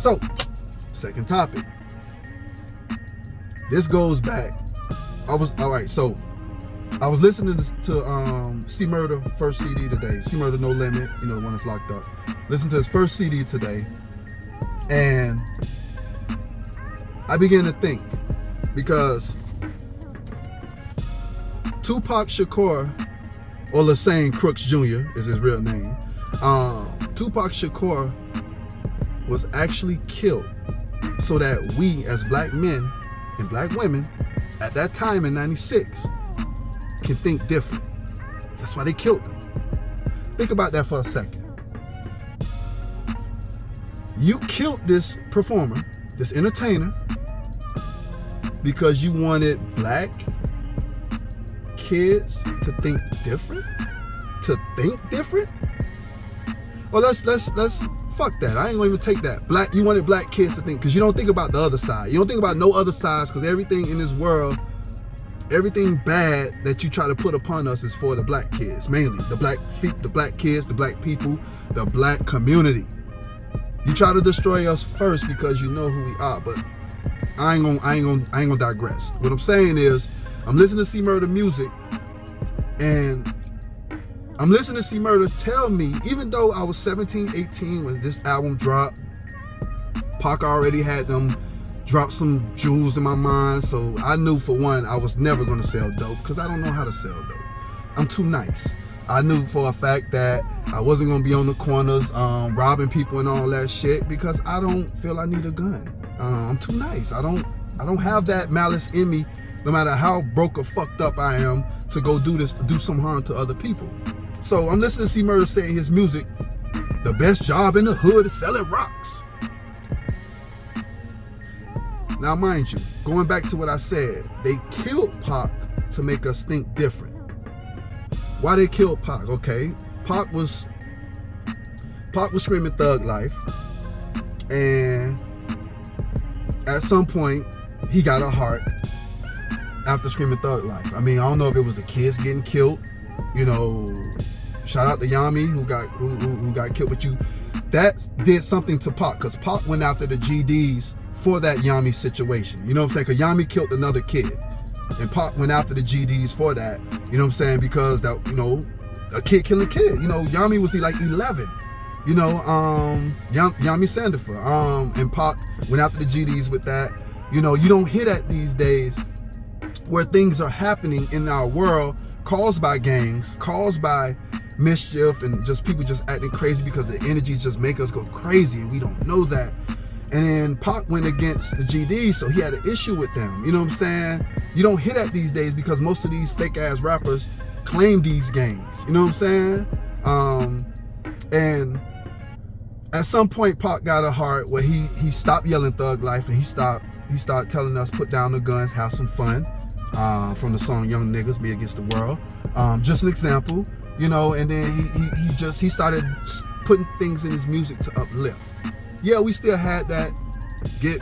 So, second topic. This goes back. I was listening to C Murder first CD today. C Murder No Limit, you know, the one that's locked up. Listen to his first CD today, and I began to think, because Tupac Shakur, or Lassane Crooks Jr. is his real name. Tupac Shakur was actually killed so that we as black men and black women at that time in 96 can think different. That's why they killed him. Think about that for a second. You killed this performer, this entertainer, because you wanted black kids to think different? To think different? Well, let's fuck that. I ain't gonna even take that. You wanted black kids to think, because you don't think about the other side. You don't think about no other sides, because everything in this world, everything bad that you try to put upon us is for the black kids, mainly the black kids, the black people, the black community. You try to destroy us first because you know who we are, but I ain't gonna digress. What I'm saying is, I'm listening to C Murder music, and I'm listening to C Murder tell me, even though I was 17, 18 when this album dropped, Pac already had them drop some jewels in my mind, so I knew for one, I was never gonna sell dope, because I don't know how to sell dope. I'm too nice. I knew for a fact that I wasn't gonna be on the corners robbing people and all that shit, because I don't feel I need a gun. I'm too nice. I don't have that malice in me, no matter how broke or fucked up I am, to go do some harm to other people. So I'm listening to C Murder say in his music, the best job in the hood is selling rocks. Now mind you, going back to what I said, they killed Pac to make us think different. Why they killed Pac? Okay, Pac was screaming thug life, and at some point he got a heart after screaming thug life. I mean, I don't know if it was the kids getting killed, you know. Shout out to Yami who got killed with you. That did something to Pac, because Pac went after the GDs for that Yami situation. You know what I'm saying? Because Yami killed another kid, and Pac went after the GDs for that. You know what I'm saying? Because that, you know, a kid killing kid. You know, Yami was like 11. You know, Yami Sandifer. And Pac went after the GDs with that. You know, you don't hear that these days, where things are happening in our world caused by gangs, caused by mischief, and just people just acting crazy because the energies just make us go crazy, and we don't know that. And then Pac went against the GDs, so he had an issue with them. You know what I'm saying? You don't hear that these days, because most of these fake ass rappers claim these gangs. You know what I'm saying? And at some point, Pac got a heart where he stopped yelling thug life, and he started telling us, put down the guns, have some fun. From the song Young Niggas Be Against the World. Just an example, you know. And then he started putting things in his music to uplift. Yeah, we still had that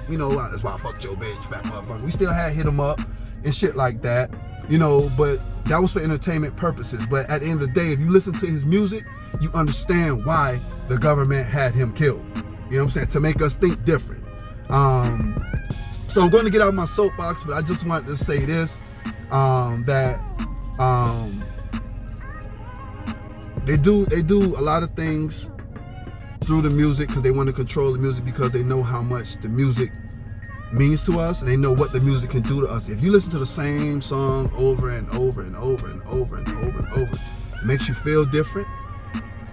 you know, that's why I fucked your bitch, fat motherfucker. We still had hit him up and shit like that, you know, but that was for entertainment purposes. But at the end of the day, if you listen to his music, you understand why the government had him killed. You know what I'm saying? To make us think different. So I'm going to get out of my soapbox, but I just wanted to say this, that they do a lot of things through the music, because they want to control the music, because they know how much the music means to us, and they know what the music can do to us. If you listen to the same song over and over and over and over and over and over, it makes you feel different.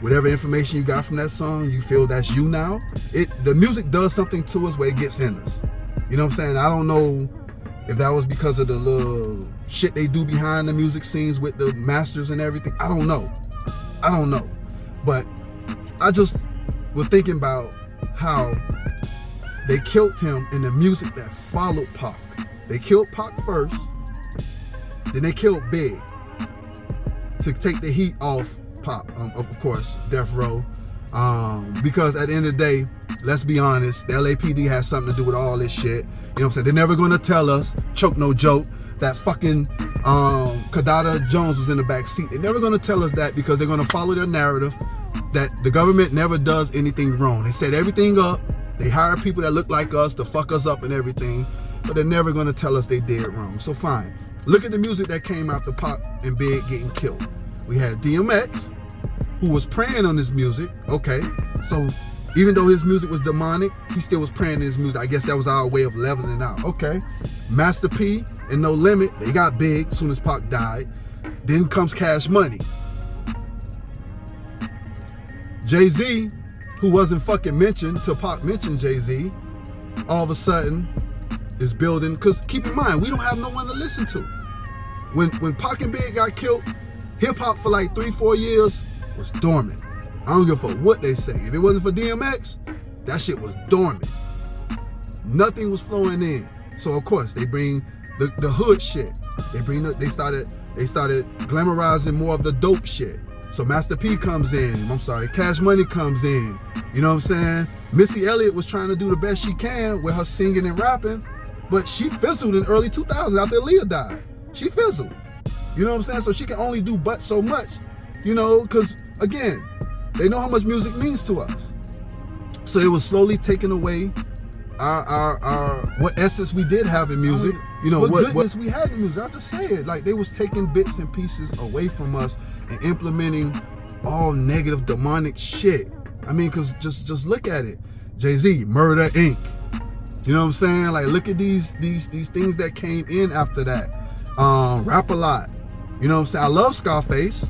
Whatever information you got from that song, you feel that's you now. The music does something to us where it gets in us. You know what I'm saying? I don't know if that was because of the little shit they do behind the music scenes with the masters and everything. I don't know. But I just was thinking about how they killed him in the music that followed Pac. They killed Pac first, then they killed B.i.G to take the heat off Pac, of course, Death Row. Because at the end of the day, let's be honest, the LAPD has something to do with all this shit. You know what I'm saying? They're never gonna tell us, choke no joke, that fucking Kadada Jones was in the back seat. They're never gonna tell us that, because they're gonna follow their narrative that the government never does anything wrong. They set everything up They hire people that look like us to fuck us up and everything, but they're never gonna tell us they did wrong. So fine. Look at the music that came after Pac and Big getting killed. We had DMX, who was praying on his music. Okay, so even though his music was demonic, he still was praying in his music. I guess that was our way of leveling out. Okay, Master P and No Limit, they got big as soon as Pac died. Then comes Cash Money. Jay-Z, who wasn't fucking mentioned till Pac mentioned Jay-Z, all of a sudden is building, because keep in mind, we don't have no one to listen to. When Pac and Big got killed, hip-hop for like 3-4 years was dormant. I don't give a fuck what they say. If it wasn't for DMX, that shit was dormant. Nothing was flowing in. So of course they bring the hood shit. They started glamorizing more of the dope shit. So Master P comes in, Cash Money comes in, you know what I'm saying? Missy Elliott was trying to do the best she can with her singing and rapping, but she fizzled in early 2000s after Aaliyah died. She fizzled, you know what I'm saying? So she can only do but so much, you know, because again, they know how much music means to us. So it was slowly taking away our what essence we did have in music. You know, what goodness we had in music. I just say it, like they was taking bits and pieces away from us and implementing all negative demonic shit. I mean, cause just look at it. Jay-Z, Murder Inc. You know what I'm saying? Like look at these things that came in after that. Rap a Lot. You know what I'm saying? I love Scarface.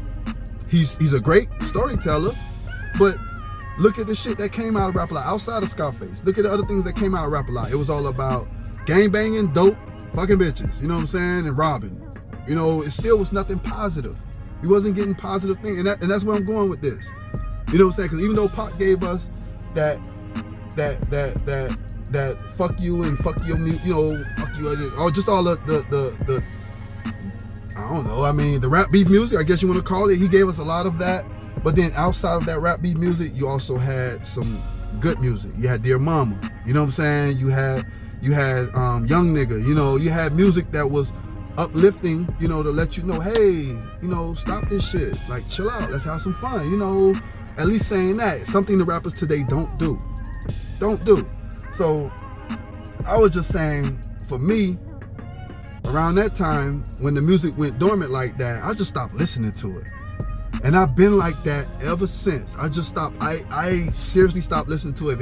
He's a great storyteller, but look at the shit that came out of Rap a Lot outside of Scarface. Look at the other things that came out of Rap a Lot. It was all about gang banging, dope, fucking bitches. You know what I'm saying? And robbing. You know, it still was nothing positive. He wasn't getting positive things, and that's where I'm going with this. You know what I'm saying? Because even though Pac gave us that fuck you and fuck your, you know, fuck you, or just all the I don't know. I mean, the rap beef music, I guess you want to call it. He gave us a lot of that. But then outside of that rap beef music, you also had some good music. You had Dear Mama. You know what I'm saying? You had Young Nigga. You know, you had music that was uplifting, you know, to let you know, hey, you know, stop this shit. Like, chill out. Let's have some fun. You know, at least saying that. Something the rappers today don't do. So I was just saying, for me, around that time, when the music went dormant like that, I just stopped listening to it. And I've been like that ever since. I just stopped. I seriously stopped listening to it.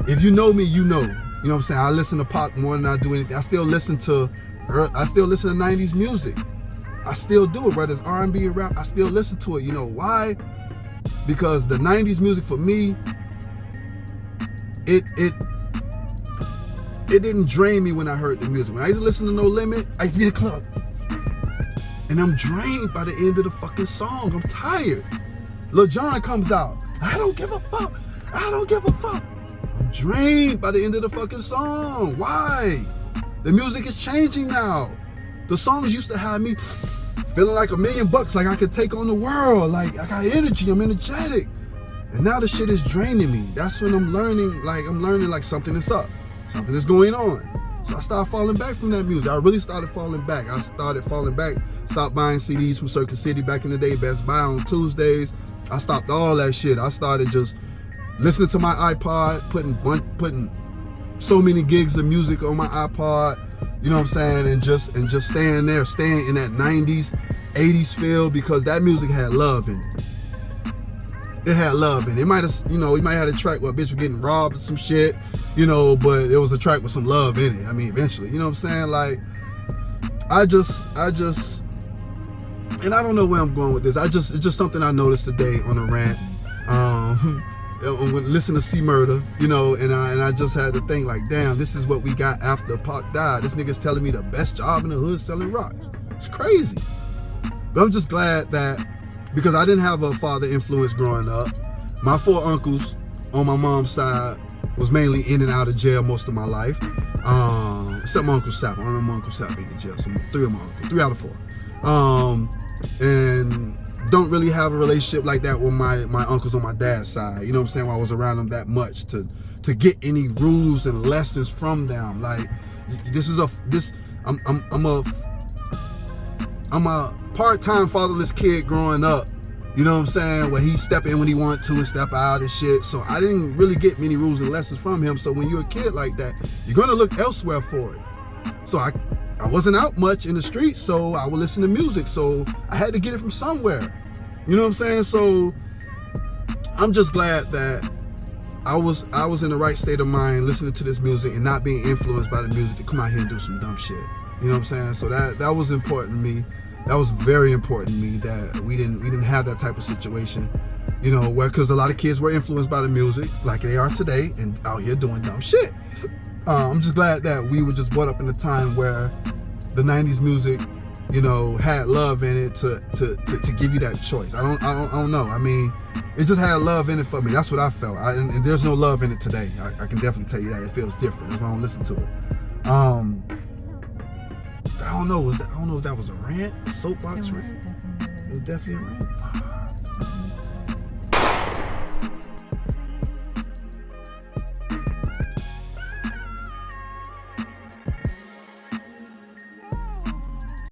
If you know me, you know. You know what I'm saying? I listen to Pac more than I do anything. I still listen to 90s music. I still do it, whether it's R&B or rap. I still listen to it. You know why? Because the 90s music for me, it didn't drain me when I heard the music. When I used to listen to No Limit, I used to be in the club. And I'm drained by the end of the fucking song. I'm tired. Lil Jon comes out. I don't give a fuck. I'm drained by the end of the fucking song. Why? The music is changing now. The songs used to have me feeling like $1 million, like I could take on the world. Like I got energy, I'm energetic. And now the shit is draining me. That's when I'm learning like something is up. Something is going on. So I started falling back from that music. I really started falling back. Stopped buying CDs from Circuit City back in the day, Best Buy on Tuesdays. I stopped all that shit. I started just listening to my iPod, putting so many gigs of music on my iPod, you know what I'm saying, and just staying in that 90s, 80s feel, because that music had love in it. It had love in it. It might have, you know, you might have had a track where a bitch was getting robbed or some shit, you know, but it was a track with some love in it. I mean, eventually, you know what I'm saying? Like, I just, and I don't know where I'm going with this. It's just something I noticed today on a rant. When listening to C Murder, you know, and I just had to think like, damn, this is what we got after Pac died. This nigga's telling me the best job in the hood selling rocks. It's crazy. But I'm just glad that, because I didn't have a father influence growing up. My 4 uncles on my mom's side was mainly in and out of jail most of my life. Except my Uncle Sap. I don't know my Uncle Sap being in jail. So 3 of my uncles, 3 out of 4. And don't really have a relationship like that with my uncles on my dad's side. You know what I'm saying? While I was around them that much to get any rules and lessons from them. Like, I'm a part-time fatherless kid growing up You know what I'm saying? Where he step in when he want to and step out and shit. So I didn't really get many rules and lessons from him. So when you're a kid like that, you're gonna look elsewhere for it. So I wasn't out much in the streets, so I would listen to music. So I had to get it from somewhere. You know what I'm saying? So I'm just glad that I was in the right state of mind listening to this music and not being influenced by the music to come out here and do some dumb shit. You know what I'm saying? So that was important to me. That was very important to me that we didn't have that type of situation. You know, where because a lot of kids were influenced by the music like they are today and out here doing dumb shit. I'm just glad that we were just brought up in a time where the 90s music, you know, had love in it to give you that choice. I don't know. I mean, it just had love in it for me. That's what I felt. And there's no love in it today. I can definitely tell you that. It feels different. That's why I don't listen to it. I don't know. I don't know if that was a rant, a soapbox rant. It was definitely a rant.